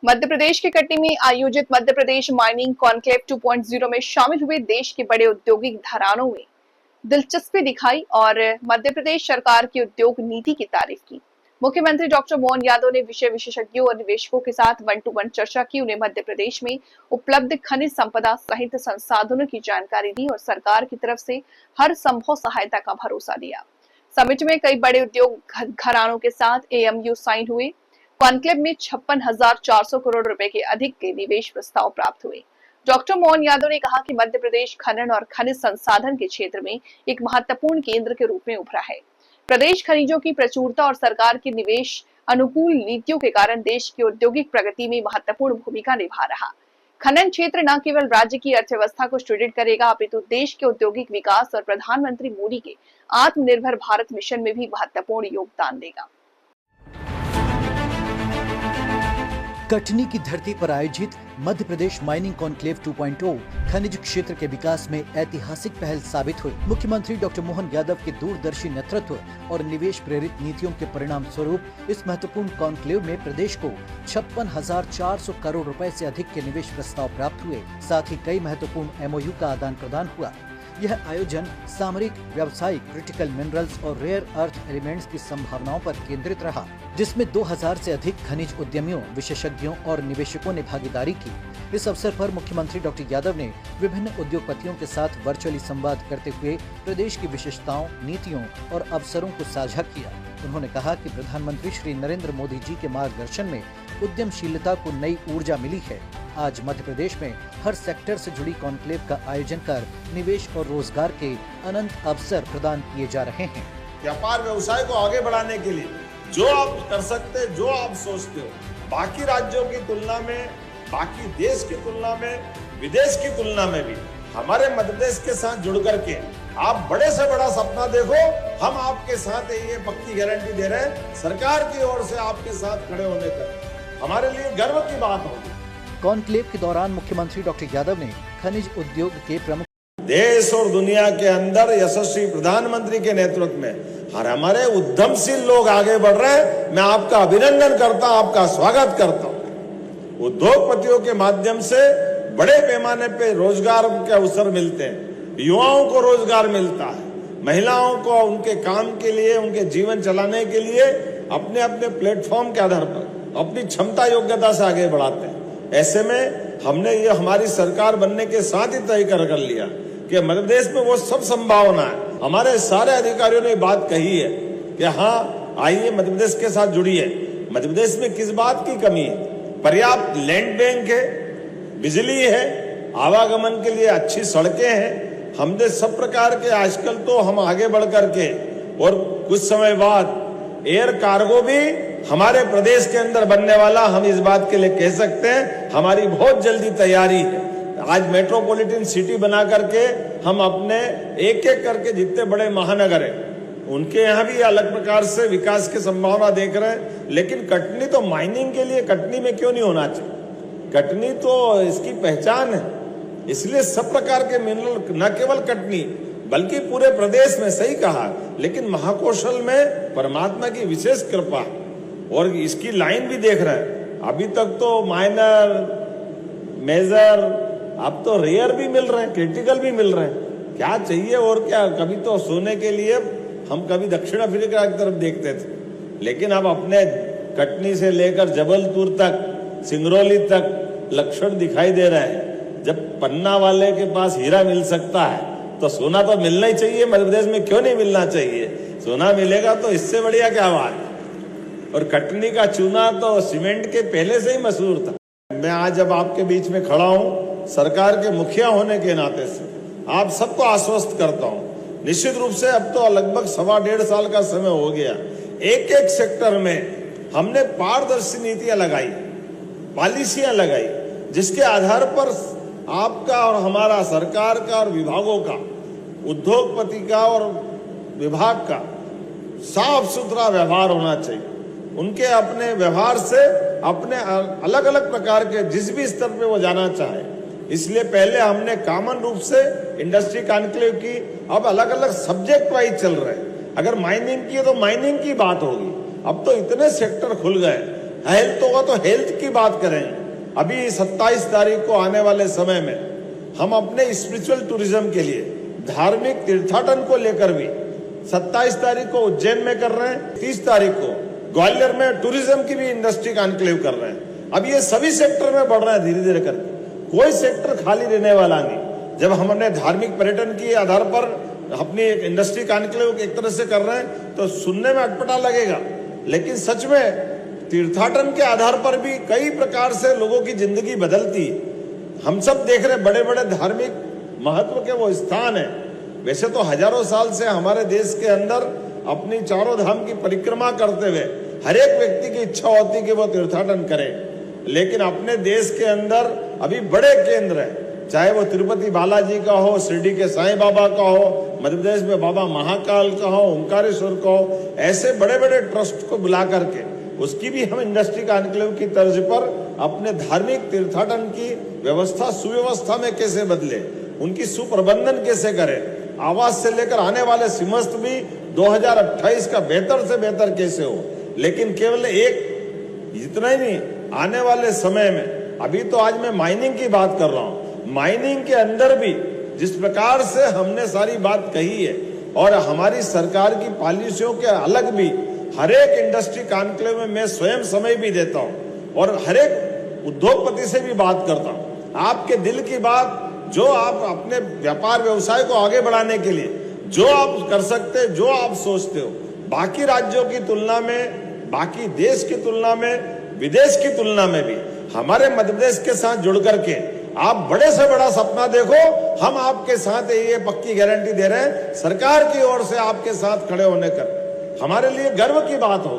मध्य प्रदेश के कटनी में आयोजित मध्य प्रदेश माइनिंग कॉन्क्लेव 2.0 में शामिल हुए देश के बड़े औद्योगिक घरानों में दिलचस्पी दिखाई और मध्य प्रदेश सरकार की उद्योग नीति की तारीफ की। मुख्यमंत्री डॉक्टर मोहन यादव ने विषय विशेषज्ञों और निवेशकों के साथ 1-to-1 चर्चा की। उन्हें मध्य प्रदेश में उपलब्ध खनिज संपदा सहित संसाधनों की जानकारी दी और सरकार की तरफ से हर संभव सहायता का भरोसा दिया। समिट में कई बड़े उद्योग घरानों के साथ एमओयू साइन हुए। कॉन्क्लेव में 56,400 करोड़ रुपए के अधिक के निवेश प्रस्ताव प्राप्त हुए। डॉक्टर मोहन यादव ने कहा कि मध्य प्रदेश खनन और खनिज संसाधन के क्षेत्र में एक महत्वपूर्ण केंद्र के रूप में उभरा है। प्रदेश खनिजों की प्रचुरता और सरकार की निवेश अनुकूल नीतियों के कारण देश की औद्योगिक प्रगति में महत्वपूर्ण भूमिका निभा रहा। खनन क्षेत्र न केवल राज्य की अर्थव्यवस्था को सुदृढ़ करेगा अपितु देश के औद्योगिक विकास और प्रधानमंत्री मोदी के आत्मनिर्भर भारत मिशन में भी महत्वपूर्ण योगदान देगा। कटनी की धरती पर आयोजित मध्य प्रदेश माइनिंग कॉन्क्लेव 2.0 खनिज क्षेत्र के विकास में ऐतिहासिक पहल साबित हुई। मुख्यमंत्री डॉक्टर मोहन यादव के दूरदर्शी नेतृत्व और निवेश प्रेरित नीतियों के परिणाम स्वरूप इस महत्वपूर्ण कॉन्क्लेव में प्रदेश को 56,400 करोड़ रुपए से अधिक के निवेश प्रस्ताव प्राप्त हुए। साथ ही कई महत्वपूर्ण एमओयू का आदान प्रदान हुआ। यह आयोजन सामरिक, व्यावसायिक, क्रिटिकल मिनरल्स और रेयर अर्थ एलिमेंट्स की संभावनाओं पर केंद्रित रहा, जिसमें 2000 से अधिक खनिज उद्यमियों, विशेषज्ञों और निवेशकों ने भागीदारी की। इस अवसर पर मुख्यमंत्री डॉक्टर यादव ने विभिन्न उद्योगपतियों के साथ वर्चुअली संवाद करते हुए प्रदेश की विशेषताओं, नीतियों और अवसरों को साझा किया। उन्होंने कहा कि प्रधानमंत्री श्री नरेंद्र मोदी जी के मार्गदर्शन में उद्यमशीलता को नई ऊर्जा मिली है। आज मध्य प्रदेश में हर सेक्टर से जुड़ी कॉन्क्लेव का आयोजन कर निवेश और रोजगार के अनंत अवसर प्रदान किए जा रहे हैं। व्यापार व्यवसाय को आगे बढ़ाने के लिए जो आप कर सकते हैं, जो आप सोचते हो, बाकी राज्यों की तुलना में, बाकी देश की तुलना में, विदेश की तुलना में भी हमारे मध्य प्रदेश के साथ जुड़ करके आप बड़े से बड़ा सपना देखो। हम आपके साथ ये पक्की गारंटी दे रहे हैं, सरकार की ओर से आपके साथ खड़े होने तक हमारे लिए गर्व की बात होगी। कॉन्क्लेव के दौरान मुख्यमंत्री डॉक्टर यादव ने खनिज उद्योग के प्रमुख देश और दुनिया के अंदर यशस्वी प्रधानमंत्री के नेतृत्व में और हमारे उद्यमशील लोग आगे बढ़ रहे हैं। मैं आपका अभिनंदन करता हूं, आपका स्वागत करता हूं। उद्योगपतियों के माध्यम से बड़े पैमाने पे रोजगार के अवसर मिलते हैं, युवाओं को रोजगार मिलता है, महिलाओं को उनके काम के लिए, उनके जीवन चलाने के लिए अपने अपने प्लेटफॉर्म के आधार पर अपनी क्षमता योग्यता से आगे बढ़ाते हैं। ऐसे में हमने ये हमारी सरकार बनने के साथ ही तय कर लिया कि मध्य प्रदेश में वो सब संभावना है। हमारे सारे अधिकारियों ने बात कही है कि हाँ, आइए मध्य प्रदेश के साथ जुड़िए। मध्य प्रदेश में किस बात की कमी है? पर्याप्त लैंड बैंक है, बिजली है, आवागमन के लिए अच्छी सड़कें हैं। हमने सब प्रकार के आजकल तो हम आगे बढ़ करके और कुछ समय बाद एयर कार्गो भी हमारे प्रदेश के अंदर बनने वाला, हम इस बात के लिए कह सकते हैं हमारी बहुत जल्दी तैयारी है। आज मेट्रोपॉलिटन सिटी बना करके हम अपने एक एक करके जितने बड़े महानगर हैं उनके यहाँ भी अलग प्रकार से विकास की संभावना देख रहे हैं। लेकिन कटनी तो माइनिंग के लिए, कटनी में क्यों नहीं होना चाहिए? कटनी तो इसकी पहचान है, इसलिए सब प्रकार के मिनरल न केवल कटनी बल्कि पूरे प्रदेश में, सही कहा, लेकिन महाकौशल में परमात्मा की विशेष कृपा और इसकी लाइन भी देख रहे हैं। अभी तक तो माइनर, मेजर, अब तो रेयर भी मिल रहे हैं, क्रिटिकल भी मिल रहे हैं। क्या चाहिए और क्या? कभी तो सोने के लिए हम कभी दक्षिण अफ्रीका की तरफ देखते थे, लेकिन अब अपने कटनी से लेकर जबलपुर तक, सिंगरौली तक लक्षण दिखाई दे रहे हैं। जब पन्ना वाले के पास हीरा मिल सकता है तो सोना तो मिलना ही चाहिए। मध्य प्रदेश में क्यों नहीं मिलना चाहिए? सोना मिलेगा तो इससे बढ़िया क्या बात है। और कटनी का चूना तो सीमेंट के पहले से ही मशहूर था। मैं आज जब आपके बीच में खड़ा हूं, सरकार के मुखिया होने के नाते से आप सबको आश्वस्त करता हूं, निश्चित रूप से अब तो लगभग 1.25 साल का समय हो गया। एक एक सेक्टर में हमने पारदर्शी नीतियां लगाई, पॉलिसियां लगाई, जिसके आधार पर आपका और हमारा, सरकार का और विभागों का, उद्योगपति का और विभाग का साफ सुथरा व्यवहार होना चाहिए। उनके अपने व्यवहार से अपने अलग अलग प्रकार के जिस भी स्तर पे वो जाना चाहे, इसलिए पहले हमने कॉमन रूप से इंडस्ट्री कॉन्क्लेव की, अब अलग अलग सब्जेक्ट वाइज चल रहे हैं। अगर माइनिंग की है तो माइनिंग की बात होगी। अब तो इतने सेक्टर खुल गए, हेल्थ होगा तो हेल्थ की बात करें। अभी 27 तारीख को आने वाले समय में हम अपने स्पिरिचुअल टूरिज्म के लिए धार्मिक तीर्थाटन को लेकर भी 27 तारीख को उज्जैन में कर रहे हैं, 30 तारीख को ग्वालियर में टूरिज्म की भी इंडस्ट्री कॉन्क्लेव कर रहे हैं। अब ये सभी सेक्टर में बढ़ रहा है धीरे धीरे करके, कोई सेक्टर खाली रहने वाला नहीं। जब हमने धार्मिक पर्यटन के आधार पर अपनी एक इंडस्ट्री कॉन्क्लेव एक तरह से कर रहे हैं तो सुनने में अटपटा लगेगा, लेकिन सच में तीर्थाटन के आधार पर भी कई प्रकार से लोगों की जिंदगी बदलती है। हम सब देख रहे बड़े बड़े धार्मिक महत्व के वो स्थान है। वैसे तो हजारों साल से हमारे देश के अंदर अपनी चारों धाम की परिक्रमा करते हुए हर एक व्यक्ति की इच्छा होती कि वो तीर्थाटन करे, लेकिन अपने देश के अंदर अभी बड़े केंद्र हैं, चाहे वो तिरुपति बालाजी का हो, शिरडी के साईं बाबा का हो, मध्य प्रदेश में बाबा महाकाल का हो, ओंकारेश्वर का हो, ऐसे बड़े बड़े ट्रस्ट को बुला करके उसकी भी हम इंडस्ट्री कॉन्क्लेव की तर्ज पर अपने धार्मिक तीर्थाटन की व्यवस्था सुव्यवस्था में कैसे बदले, उनकी सुप्रबंधन कैसे करें, आवास से लेकर आने वाले सिमस्त भी 2028 का बेहतर से बेहतर कैसे हो। लेकिन केवल एक इतना ही नहीं, आने वाले समय में अभी तो आज मैं माइनिंग की बात कर रहा हूं, माइनिंग के अंदर भी जिस प्रकार से हमने सारी बात कही है और हमारी सरकार की पॉलिसियों के अलग भी हर एक इंडस्ट्री कॉन्क्लेव में मैं स्वयं समय भी देता हूं और हर एक उद्योगपति से भी बात करता हूं। आपके दिल की बात, जो आप अपने व्यापार व्यवसाय को आगे बढ़ाने के लिए जो आप कर सकते हैं, जो आप सोचते हो, बाकी राज्यों की तुलना में, बाकी देश की तुलना में, विदेश की तुलना में भी हमारे मध्य प्रदेश के साथ जुड़ करके आप बड़े से बड़ा सपना देखो, हम आपके साथ ये पक्की गारंटी दे रहे हैं सरकार की ओर से आपके साथ खड़े होने का। हमारे लिए गर्व की बात होगी।